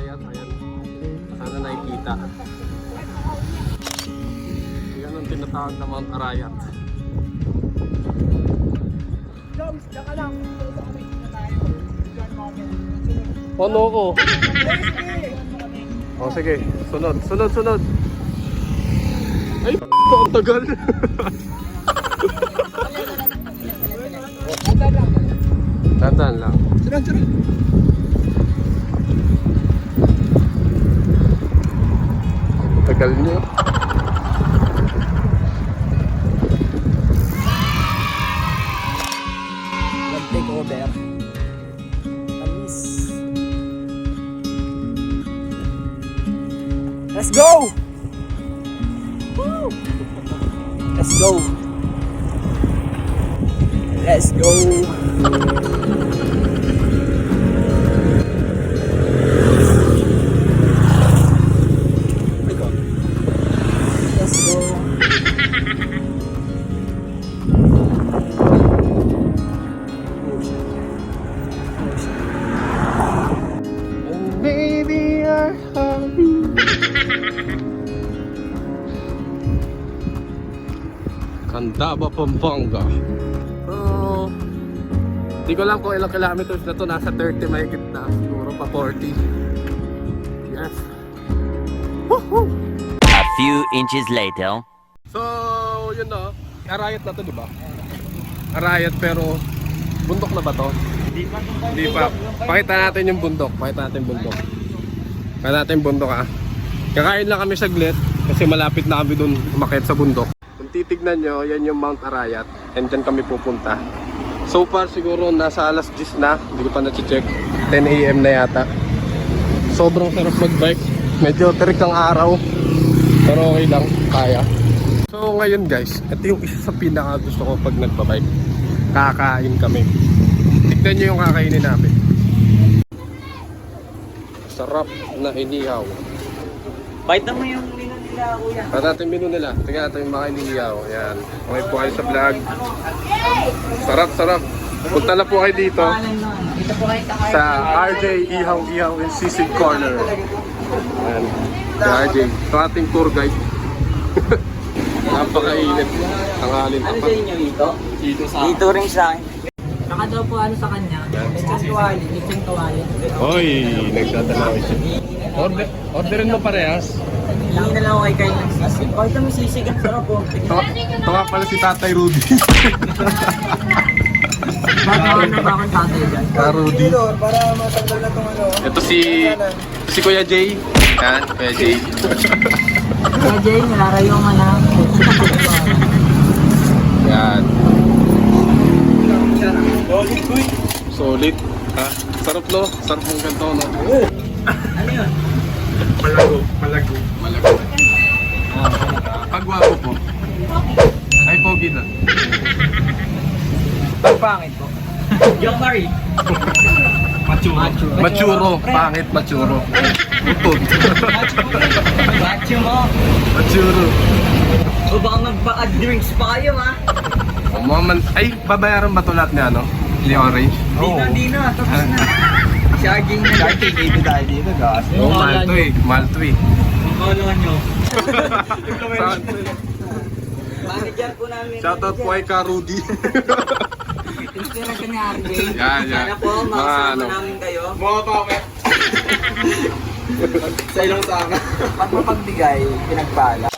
Arayat. Ayan. Sana nakikita. Yan ang tinatawag na Mount Arayat. Joms, daka lang. Puno ko. Oh, sige. Sunod. Ay, ang tagal. Tandaan lang. Sunod. Tagal niyo. Take over. Let's go! Woo! Let's go! Let's go! Let's go! And maybe our hobby. Candaba, Pampanga. Hindi ko lang kung ilang kilometers na to. Nasa 30 mahigit na. Siguro pa 40. Yes. Woohoo! A few inches later. So, yun na. Arayat na to, di ba? Arayat pero bundok na ba to? Hindi pa. Pakita natin yung bundok. Pakita natin yung bundok ha. Kakain lang kami saglit kasi malapit na kami dun umakyat sa bundok. Kung titignan nyo, yan yung Mount Arayat and dyan kami pupunta. So far siguro nasa alas 10 na. Hindi ko pa na-check. 10 AM na yata. Sobrang sarap mag-bike. Medyo terik ang araw. Pero okay lang, kaya. So ngayon guys, ito yung isa sa pinaka gusto ko pag nagbabike. Kakain kami. Tignan nyo yung kakainin namin. Sarap na inihaw. Baita mo yung menu nila, kuya. Para natin menu nila. Tingnan natin yung mga inihaw. Ayan. Okay po kayo sa vlog. Sarap. Punta na po kayo dito. Dito po kayo Sa RJ Ihaw in Sisig Corner. Ayan. Si RJ. Ito ating tour guide. Napakainit. Tangalin Ano pa. sa inyo dito? Dito rin sa akin. Saka daw po ano sa kanya? Lechon tuwali. Hoy, nagdadalaw siya. Orderin mo parehas. Hindi na lang ako kay ng sisig. Oh, ito may sisig. Ang sarap po. Ito nga pala si Tatay Rudy. Baka na ba akong tatay dyan? Rudy. Para matanggal na itong ano. Ito si Kuya Jay. Yan, Kuya Jay. Kaya Jay, nilarayo mo na. Yan. Solid. Ha? Sarap no? Sarap ng ganito no? Ano yun? Malago. Pagwapo po. Ay, pogi na. Pagpangit po. Yung Marie. Matsuro. Pangit, matsuro. Utod. Bacho mo. Matsuro. O baka magpa-add drinks pa kayo ha? Ay, babayaran ba ito lahat niya, no? Ni Orange? Di na. Tapos na. Charging na. Charging dito tayo dito. Gas. Oo, mahal to eh. Makalawan nyo. Saan? Manager po namin. Shoutout po kay Ka Rudy. Inspiration ni RJ. Yan. Sana po, makasama namin kayo. Mga pawet. Sa ilang sana. Pag mapagbigay, pinagpala.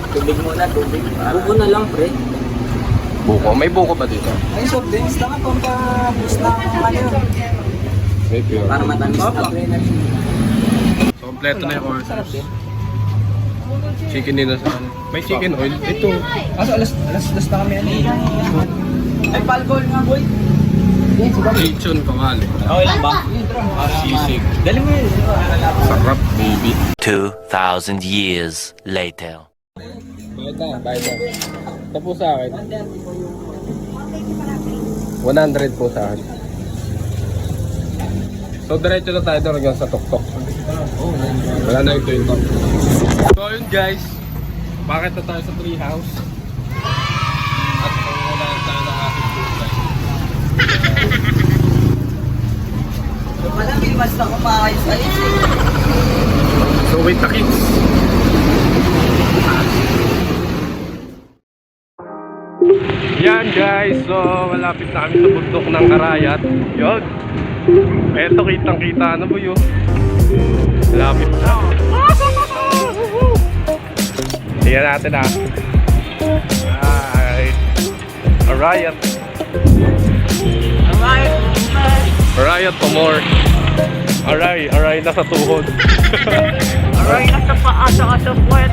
Tubig muna, tubig. Buko na lang, pre. Buko? May buko ba dito? Ay, soft drinks lang ito. Boost na ano. May pure. Para matamis na adrenaline. So, kompleto na yung orders. Chicken nila sa ano. May chicken oil. Ito. Alas na kami ano. Ay, palbol nga, boy. Lechon kawali. Okay lang ba? Sisig. Dali mo yun. Sarap, baby. 2,000 years later. Bayad na. Ito po sa akin. 100 po sa akin. So, diretso na tayo doon hanggang sa tuktok. Wala na ito yung top. So, yun guys. Bakit na tayo sa tree house? At pangunahan tayo ng ating tour guide. basta kumakayos-ayos eh. So wait the kids. Yan guys, so malapit na kami sa bundok ng Arayat. Yun. Eto kitang kita, ano ba yun? Malapit na. Tingnan natin ah. Arayat. Arayat pa more. Aray na sa tuhod. Aray na sa paa, saka sa puwet.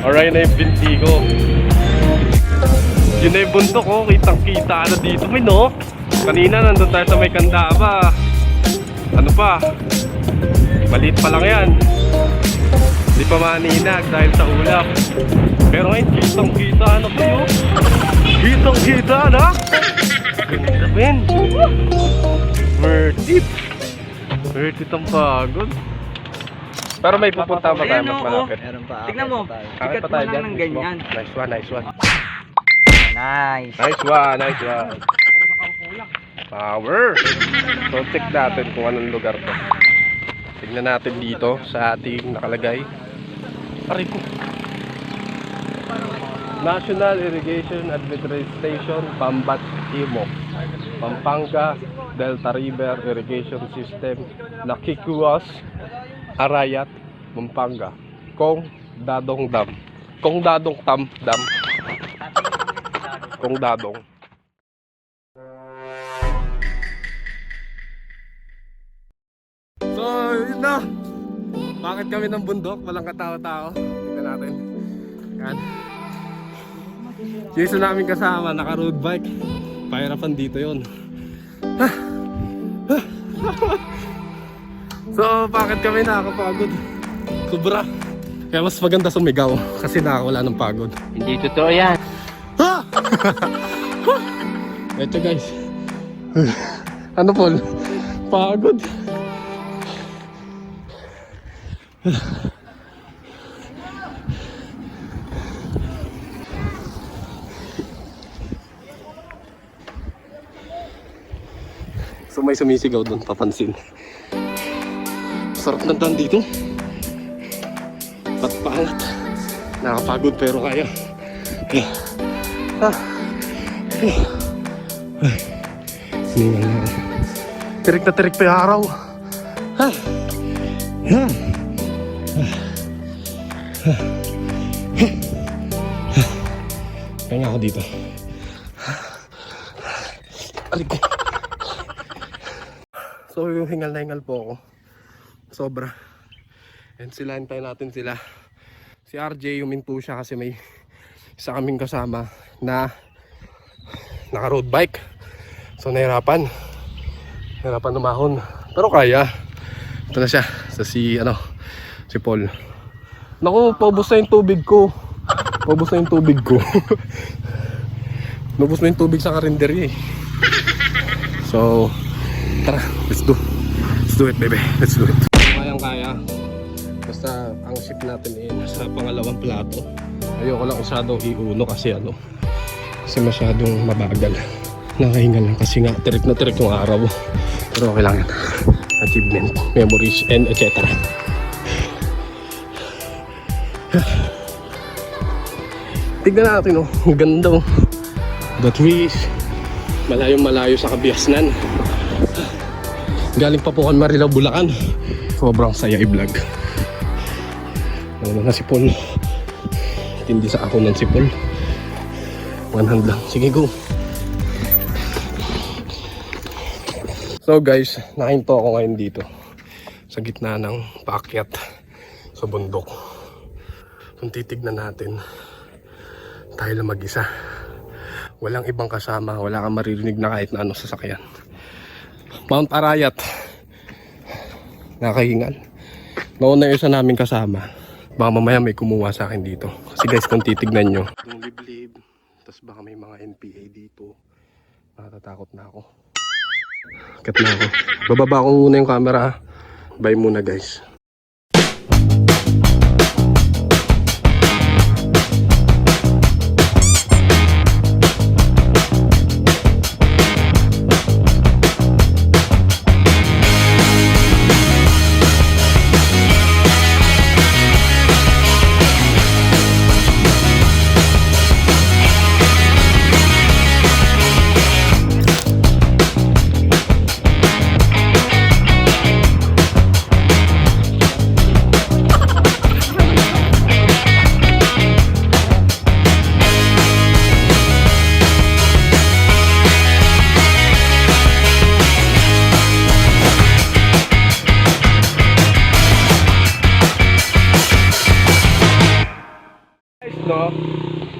Aray na yung binti ko. Yun na yung bundok oh, kitang kita na dito. May no? Kanina nandun tayo sa may Candaba. Ano pa? Maliit pa lang yan. Hindi pa maninag dahil sa ulap. Pero ngayon kitang kita na kayo. Kitang kita na. Ganda men. Worth it. Worth it ang pagod. Pero may pupunta pa tayo mas malapit. Tignan mo, Kakit sikat pa mo tayo lang dyan. ng ganyan. Nice one, nice one. Nice. Nice one, nice one. Power. So check natin kung anong lugar to. Tignan natin dito sa ating nakalagay. Aray ko. National Irrigation Administration Pambat Timok, Pampanga Delta River Irrigation System, Nakikuas, Arayat, Pampanga, Kong Dadong Dam. Kong Dadong Dam. Kong Dadong. So, yun na. Bakit kami ng bundok? Walang katao-tao. Tignan natin. Yan. Yung isa namin kasama, naka-road bike. Pahirapan dito yun. So, bakit kami nakakapagod? Sobra. Kaya mas maganda sumigaw kasi nakakawala ng pagod. Hindi totoo yan. Ito guys. Ano Paul? Pagod. So may sumisigaw doon, papansin. Sarap ng daan dito. Patpangat. Nakapagod pero kaya. Siningal na ako. Tirik na tirik pa yung araw. Kaya nga ako dito. Alik ko. So yung hingal na hingal po ako. Sobra. And sila, hintayin natin sila. Si RJ huminto siya kasi may isa kaming kasama na naka road bike. So nahirapan umahon. Pero kaya. Ito na siya. Si Paul. Naku, paubos na yung tubig ko. Paubos na yung tubig ko. Naubos na yung tubig sa karinderya eh. So tara, let's do it baby. Let's do it. Kaya. Basta ang ship natin ay nasa pangalawang plato. Ayoko lang masyadong iuno kasi kasi masyadong mabagal. Nakahingal lang kasi nga tirik na tirik yung araw. Pero okay lang yan. Achievement, memories, and etc. Tignan natin ang ganda the trees. Malayong-malayo sa Kabiasnan. Galing Papukan, Marilao, Bulacan. Sobrang saya i-vlog. Ano na si Paul. Hindi sa ako ng si Paul. One hand lang. Sige, go. So guys, nakahinto ako ngayon dito. Sa gitna ng paakyat sa bundok. Kung titignan natin, tayo lang mag-isa. Walang ibang kasama. Wala kang maririnig na kahit na ano sasakyan. Mount Arayat. Nakahingal. Nauna yung isa namin kasama. Baka mamaya may kumuha sa akin dito. Kasi guys, kung titignan nyo, yung liblib, tapos baka may mga NPA dito. Natatakot na ako. Kat na ako. Bababa ko muna yung camera. Bye muna guys.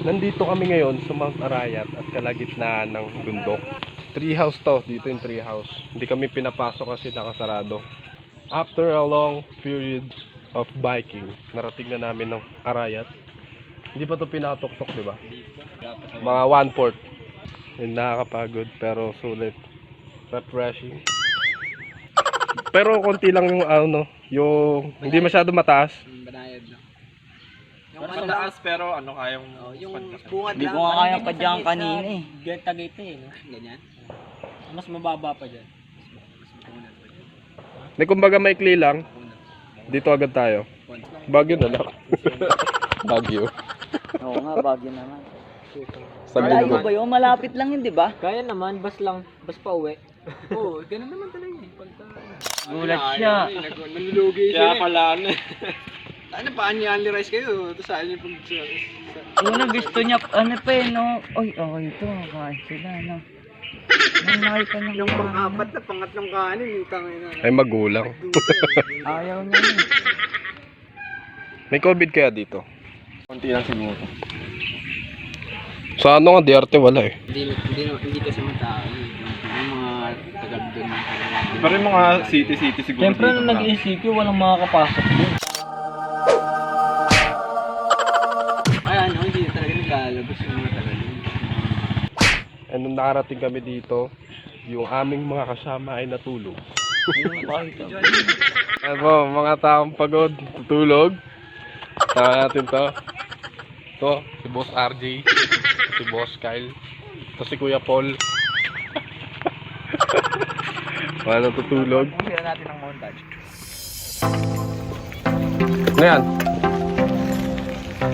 Nandito kami ngayon sa Mount Arayat at kalagitnaan ng bundok. Treehouse to, dito yung treehouse. Hindi kami pinapasok kasi nakasarado. After a long period of biking, narating na namin ng Arayat. Hindi pa to pinatok-tok, di ba? Mga 1/4. Yung nakakapagod pero sulit. Refreshing. Pero konti lang yung ano, yung hindi masyado mataas. Banayad na. Yung Mas mataas pero ano kayang yung bungad Hindi lang. ko nga kaya pa dyan kanina eh. Ganyan Tagaytay eh, no? Ganyan. Mas mababa pa dyan. May kumbaga maikli lang. Dito agad tayo. Baguio na lang. Baguio. Oo nga, bagyo naman. Sa Malayo linggo. ba yun? Malapit lang yun, di ba? Kaya naman, bus pa uwi. Oo, ganun naman talaga eh. Pagka... Gulat siya. Nalulugi kaya pala ano. Ano pa, only rice kayo? Ito saan yung pag... Una gusto niya, ano pa eh, no? Oy, okay ito, kain sila, no? Nang nakita niya Yung pang-apat na pangatlong kanin, yung tangin na. Ay magulang. ayaw niya yun. May COVID kaya dito? Konti lang siguro. Sa ano nga, DRT wala eh. Hindi kasi matao. Yung mga tagal doon. Pero yung mga city siguro Siyempre, dito nung na. nag-ECQ, walang makakapasok dun. Ay ano, hindi talaga naglalabas yung mga tagal doon. And nung nakarating kami dito, yung aming mga kasama ay natulog. Ano po, mga taong pagod, tutulog. Tama natin to. Ito, si Boss RJ, si Boss Kyle, ito si Kuya Paul. Wala tutulog. Hindi natin ang montage. Ano yan?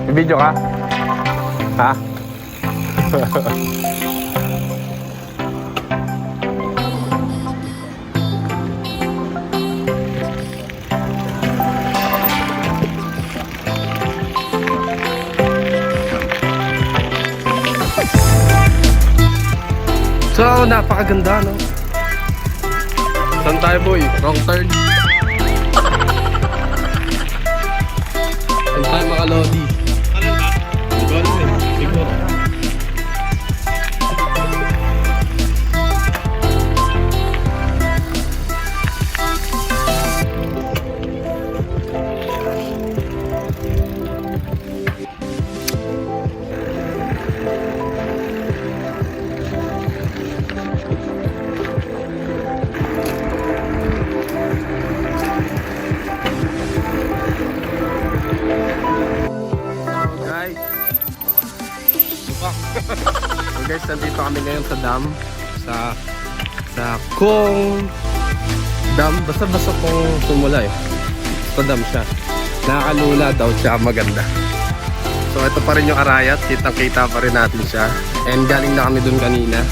May video ka? Ha? So, napakaganda, no? Saan tayo, boy? Wrong turn. Saan tayo, mga lodi? Hindi ko alam eh. Siguro. Guys. So guys, nandito kami ngayon sa dam. Sa Kong Dam. Basta kung sumula eh. Sa dam siya. Nakakalula daw siya, maganda. So ito pa rin yung Arayat. Kitang kita pa rin natin siya. And galing na kami dun kanina.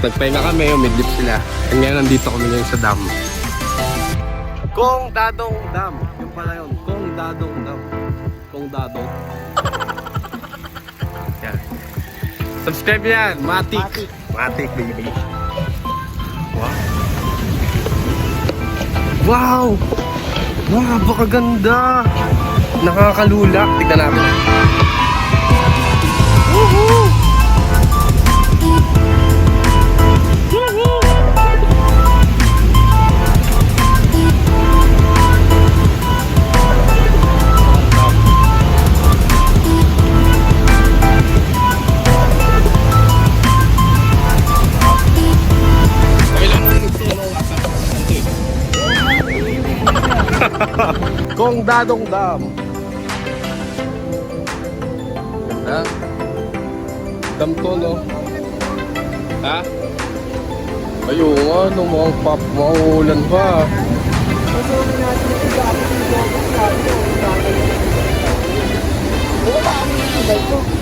Nagpahinga kami, umidlip sila. And ngayon nandito kami ngayon sa dam. Kong Dadong Dam. Yung pala yun. Kong Dadong Dam. Kong Dadong. Yan. Subscribe yan. Matik. Matik, baby. Wow. Wow! Wow, napakaganda. Nakakalula. Tignan natin. Woohoo! Kong Dadong Dam. Ganda. Dam to, no? Ha? Ayun nga, nung mga pop, mauulan pa.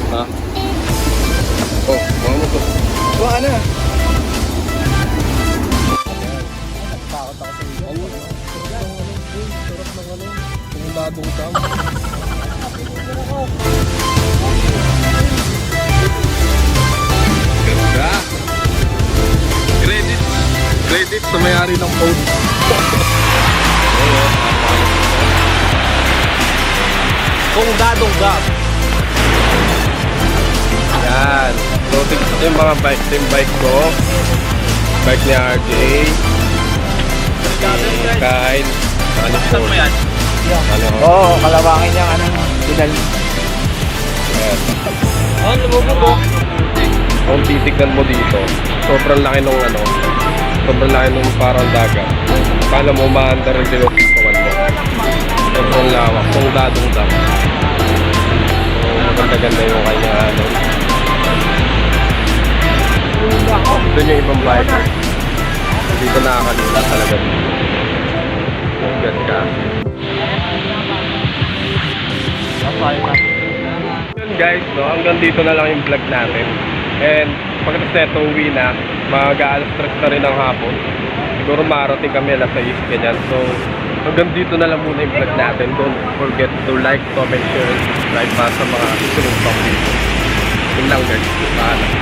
Ha? Oh, mga mo to. Baka na. Kong Dadong Dam. Ganda. Credit sa may-ari ng phone. Kong Dadong Dam. So, ito yung mga bike. Ito yung bike ko. Bike ni RJ. Kyle. Ano po? Ano? Oo, kalawangin niya, pedal. Ayan. Oh, lumubog. Kung titignan mo dito, sobrang laki nung sobrang laki nung parang dagat. Kala mo maanda rin din yung kawan mo. Sobrang lawak, kung dadong dam. So, maganda-ganda yung kanya Ito yung ibang biker. Dito nakakalula talaga dito. Ang ganda. Yun guys, no, hanggang dito na lang yung vlog natin. And pagkatapos na ito, uwi na, mag-aalas 3 na rin ng hapon. Siguro marating kami alas 6, ganyan. So, hanggang dito na lang muna yung vlog natin. Don't forget to like, comment, share, and subscribe para sa mga susunod pang video. Yun lang guys. Paalam.